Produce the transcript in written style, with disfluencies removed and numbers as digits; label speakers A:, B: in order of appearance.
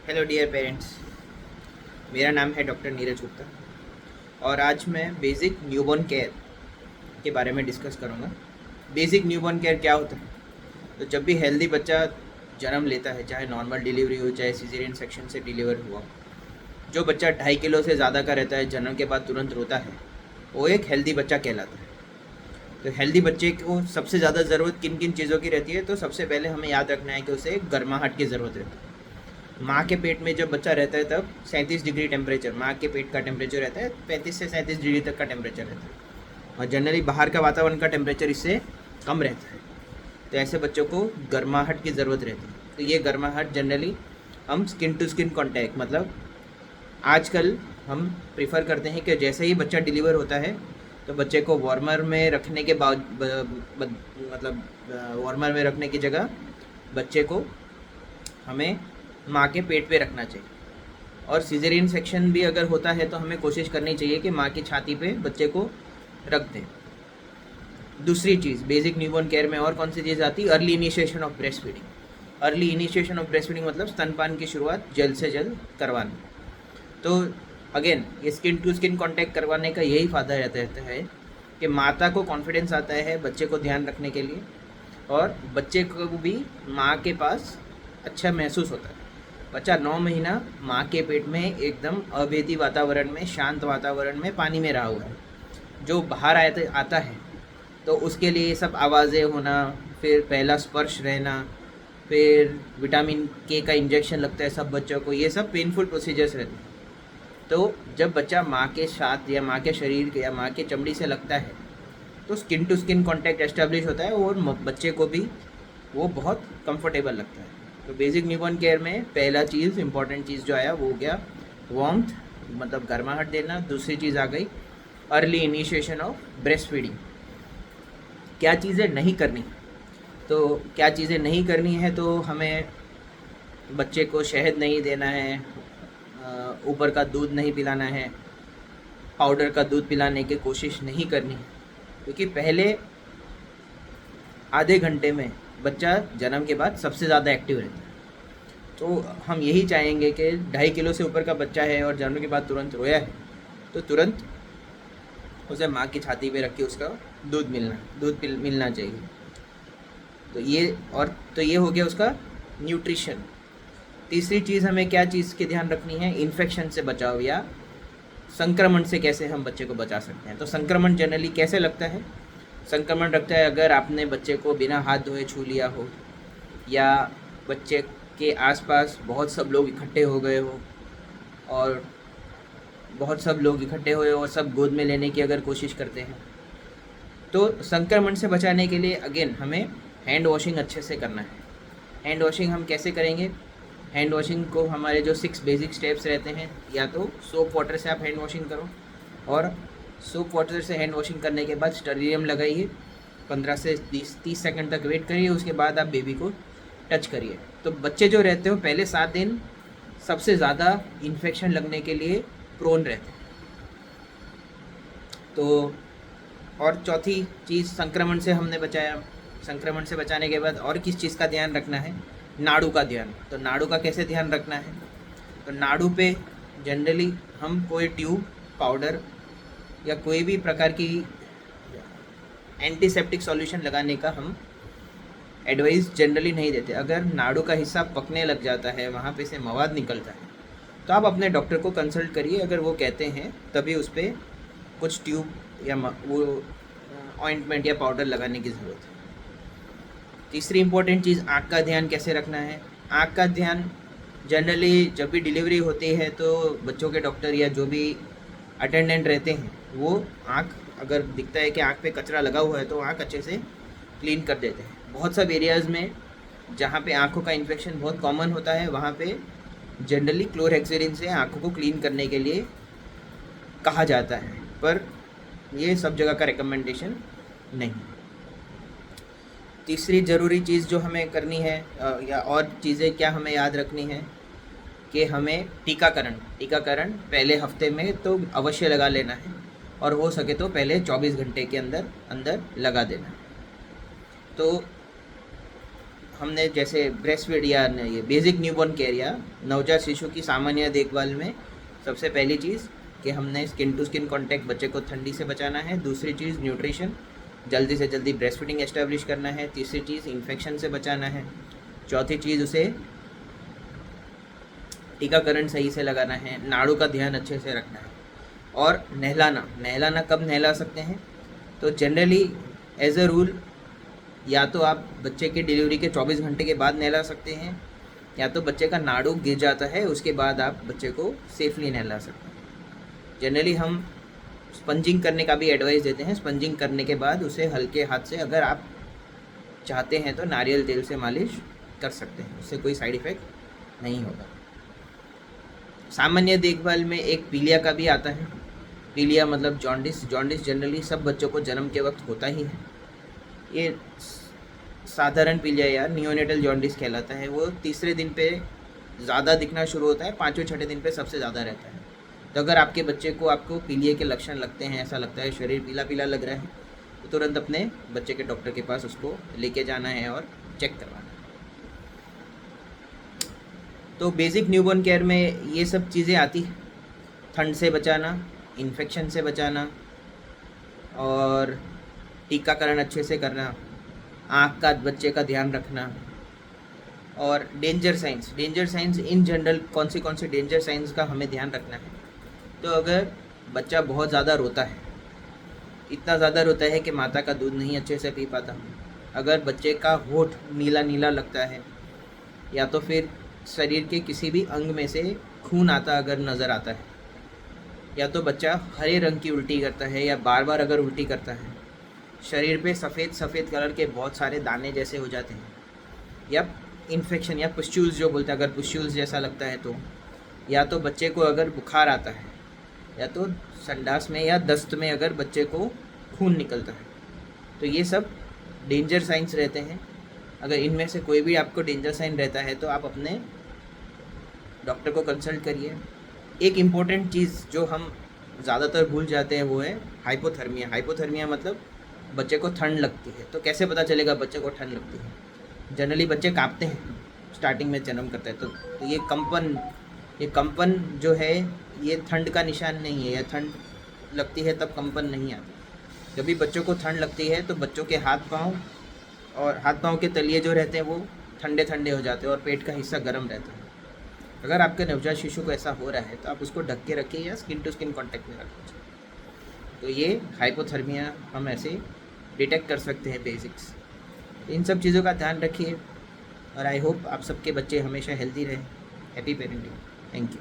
A: Hello dear parents. मेरा नाम है डॉक्टर नीरज गुप्ता और आज मैं बेसिक न्यूबॉर्न केयर के बारे में डिस्कस करूँगा। बेसिक न्यूबॉर्न केयर क्या होता है? तो जब भी हेल्दी बच्चा जन्म लेता है, चाहे नॉर्मल डिलीवरी हो चाहे सिजेरियन सेक्शन से डिलीवर हुआ, जो बच्चा 2.5 किलो से ज़्यादा का रहता है, जन्म के बाद तुरंत रोता है, वो एक हेल्दी बच्चा कहलाता है। तो हेल्दी बच्चे को सबसे ज़्यादा ज़रूरत किन किन चीज़ों की रहती है? तो सबसे पहले हमें याद रखना है कि उसे गर्माहट की ज़रूरत रहती है। माँ के पेट में जब बच्चा रहता है तब 37 डिग्री टेम्परेचर, माँ के पेट का टेम्परेचर रहता है, 35 से 37 डिग्री तक का टेम्परेचर रहता है और जनरली बाहर का वातावरण का टेम्परेचर इससे कम रहता है। तो ऐसे बच्चों को गर्माहट की ज़रूरत रहती है। तो ये गर्माहट जनरली हम स्किन टू स्किन कॉन्टैक्ट, मतलब आजकल हम प्रीफर करते हैं कि जैसे ही बच्चा डिलीवर होता है तो बच्चे को वार्मर में रखने के बाद मतलब वार्मर में रखने की जगह बच्चे को हमें माँ के पेट पे रखना चाहिए। और सिजेरियन सेक्शन भी अगर होता है तो हमें कोशिश करनी चाहिए कि माँ की छाती पे बच्चे को रख दें। दूसरी चीज़ बेसिक न्यूबॉर्न केयर में और कौन सी चीज़ आती है? Early initiation of breast feeding. Early initiation of breast feeding मतलब स्तनपान की शुरुआत जल्द से जल्द करवाना। तो अगेन ये स्किन टू स्किन कांटेक्ट करवाने का यही फ़ायदा रहता है कि माता को कॉन्फिडेंस आता है बच्चे को ध्यान रखने के लिए और बच्चे को भी माँ के पास अच्छा महसूस होता है। बच्चा 9 महीना माँ के पेट में एकदम अभेदी वातावरण में, शांत वातावरण में पानी में रहा हुआ है। जो बाहर आता है तो उसके लिए सब आवाज़ें होना, फिर पहला स्पर्श रहना, फिर विटामिन के का इंजेक्शन लगता है सब बच्चों को, ये सब पेनफुल प्रोसीजर्स रहते हैं। तो जब बच्चा माँ के साथ या माँ के शरीर या माँ के चमड़ी से लगता है तो skin to skin contact establish होता है और बच्चे को भी वो बहुत कंफर्टेबल लगता है। तो बेसिक न्यूबॉर्न केयर में पहला चीज़, इंपॉर्टेंट चीज़ जो आया वो हो गया वार्मथ, मतलब गर्माहट देना। दूसरी चीज़ आ गई early initiation of breast feeding. क्या चीज़ें नहीं करनी? तो क्या चीज़ें नहीं करनी है? तो हमें बच्चे को शहद नहीं देना है, ऊपर का दूध नहीं पिलाना है, पाउडर का दूध पिलाने की कोशिश नहीं करनी, क्योंकि पहले आधे घंटे में बच्चा जन्म के बाद सबसे ज़्यादा एक्टिव रहता है। तो हम यही चाहेंगे कि 2.5 किलो से ऊपर का बच्चा है और जन्म के बाद तुरंत रोया है तो तुरंत उसे माँ की छाती पे रख के उसका दूध मिलना चाहिए। तो ये हो गया उसका न्यूट्रिशन। तीसरी चीज़ हमें क्या चीज़ की ध्यान रखनी है? इन्फेक्शन से बचाव या संक्रमण से कैसे हम बच्चे को बचा सकते हैं। तो संक्रमण जनरली कैसे लगता है? संक्रमण लगता है अगर आपने बच्चे को बिना हाथ धोए छू लिया हो, या बच्चे के आसपास बहुत सब लोग इकट्ठे हो गए हो और सब गोद में लेने की अगर कोशिश करते हैं। तो संक्रमण से बचाने के लिए अगेन हमें हैंड वॉशिंग अच्छे से करना है। हैंड वॉशिंग हम कैसे करेंगे? हैंड वॉशिंग को हमारे जो 6 बेसिक स्टेप्स रहते हैं, या तो सोप वाटर से आप हैंड वॉशिंग करो और सोप वाटर से हैंड वॉशिंग करने के बाद स्टेरिलियम लगाइए, 15 से 30 सेकंड तक वेट करिए, उसके बाद आप बेबी को टच करिए। तो बच्चे जो रहते हो पहले 7 दिन सबसे ज़्यादा इन्फेक्शन लगने के लिए प्रोन रहते हैं। तो और चौथी चीज़, संक्रमण से हमने बचाया। संक्रमण से बचाने के बाद और किस चीज़ का ध्यान रखना है? नाड़ू का ध्यान। तो नाड़ू का कैसे ध्यान रखना है? तो नाड़ू पे जनरली हम कोई ट्यूब, पाउडर या कोई भी प्रकार की एंटीसेप्टिक सॉल्यूशन लगाने का हम एडवाइस जनरली नहीं देते। अगर नाड़ू का हिस्सा पकने लग जाता है, वहाँ पे से मवाद निकलता है, तो आप अपने डॉक्टर को कंसल्ट करिए। अगर वो कहते हैं तभी उस पर कुछ ट्यूब या वो ऑइंटमेंट या पाउडर लगाने की ज़रूरत है। तीसरी इंपॉर्टेंट चीज़, आँख का ध्यान कैसे रखना है? आँख का ध्यान जनरली जब भी डिलीवरी होती है तो बच्चों के डॉक्टर या जो भी अटेंडेंट रहते हैं वो आँख, अगर दिखता है कि आँख पे कचरा लगा हुआ है तो आँख अच्छे से क्लीन कर देते हैं। बहुत सब एरियाज़ में जहाँ पे आँखों का इन्फेक्शन बहुत कॉमन होता है वहाँ पे जनरली क्लोरहेक्सिडिन से आँखों को क्लीन करने के लिए कहा जाता है, पर ये सब जगह का रिकमेंडेशन नहीं। तीसरी ज़रूरी चीज़ जो हमें करनी है या और चीज़ें क्या हमें याद रखनी है कि हमें टीकाकरण पहले हफ्ते में तो अवश्य लगा लेना है और हो सके तो पहले 24 घंटे के अंदर लगा देना है। तो हमने जैसे ब्रेस्ट फीड या ये बेसिक न्यूबॉर्न केयर या नवजात शिशु की सामान्य देखभाल में सबसे पहली चीज़ कि हमने स्किन टू स्किन कांटेक्ट बच्चे को ठंडी से बचाना है। दूसरी चीज़ न्यूट्रिशन, जल्दी से जल्दी ब्रेस्ट फीडिंग एस्टेब्लिश करना है। तीसरी चीज़ इन्फेक्शन से बचाना है। चौथी चीज़ उसे टीकाकरण सही से लगाना है। नाड़ू का ध्यान अच्छे से रखना है। और नहलाना कब नहला सकते हैं? तो जनरली एज अ रूल या तो आप बच्चे के डिलीवरी के 24 घंटे के बाद नहला सकते हैं, या तो बच्चे का नाड़ू गिर जाता है उसके बाद आप बच्चे को सेफली नहला सकते हैं। जनरली हम स्पंजिंग करने का भी एडवाइस देते हैं। स्पंजिंग करने के बाद उसे हल्के हाथ से, अगर आप चाहते हैं तो नारियल तेल से मालिश कर सकते हैं, उससे कोई साइड इफ़ेक्ट नहीं होगा। सामान्य देखभाल में एक पीलिया का भी आता है। पीलिया मतलब जॉन्डिस जनरली सब बच्चों को जन्म के वक्त होता ही है। ये साधारण पीलिया या नियोनेटल जॉन्डिस कहलाता है। वो तीसरे दिन पे ज़्यादा दिखना शुरू होता है, पाँचवें छठे दिन पे सबसे ज़्यादा रहता है। तो अगर आपके बच्चे को आपको पीलिया के लक्षण लगते हैं, ऐसा लगता है शरीर पीला पीला लग रहा है, तो तुरंत अपने बच्चे के डॉक्टर के पास उसको लेके जाना है और चेक करवाना है। तो बेसिक न्यूबॉर्न केयर में ये सब चीज़ें आती हैं। ठंड से बचाना, इन्फेक्शन से बचाना, और टीकाकरण अच्छे से करना, आँख का बच्चे का ध्यान रखना, और डेंजर साइंस इन जनरल कौन सी डेंजर साइंस का हमें ध्यान रखना है। तो अगर बच्चा बहुत ज़्यादा रोता है, इतना ज़्यादा रोता है कि माता का दूध नहीं अच्छे से पी पाता, अगर बच्चे का होठ नीला नीला लगता है, या तो फिर शरीर के किसी भी अंग में से खून आता अगर नज़र आता है, या तो बच्चा हरे रंग की उल्टी करता है या बार बार अगर उल्टी करता है, शरीर पे सफ़ेद कलर के बहुत सारे दाने जैसे हो जाते हैं, या इन्फेक्शन या पुस्ट्यूल्स जो बोलते हैं, अगर पुस्ट्यूल्स जैसा लगता है तो, या तो बच्चे को अगर बुखार आता है, या तो संडास में या दस्त में अगर बच्चे को खून निकलता है, तो ये सब डेंजर साइंस रहते हैं। अगर इनमें से कोई भी आपको डेंजर साइन रहता है तो आप अपने डॉक्टर को कंसल्ट करिए। एक इम्पोर्टेंट चीज़ जो हम ज़्यादातर भूल जाते हैं वो है हाइपोथर्मिया मतलब बच्चे को ठंड लगती है। तो कैसे पता चलेगा बच्चे को ठंड लगती है? जनरली बच्चे काँपते हैं स्टार्टिंग में जन्म करते हैं, तो ये कंपन जो है ये ठंड का निशान नहीं है। या ठंड लगती है तब कंपन नहीं आती। जब भी बच्चों को ठंड लगती है तो बच्चों के हाथ पाँव के तलिए जो रहते हैं वो ठंडे हो जाते हैं और पेट का हिस्सा गर्म रहता है। अगर आपके नवजात शिशु को ऐसा हो रहा है तो आप उसको ढक के रखिए या स्किन टू स्किन कांटेक्ट में रखिए। तो ये हाइपोथर्मिया हम ऐसे डिटेक्ट कर सकते हैं बेसिक्स। इन सब चीज़ों का ध्यान रखिए और आई होप आप सबके बच्चे हमेशा हेल्दी रहें। Happy parenting. Thank you.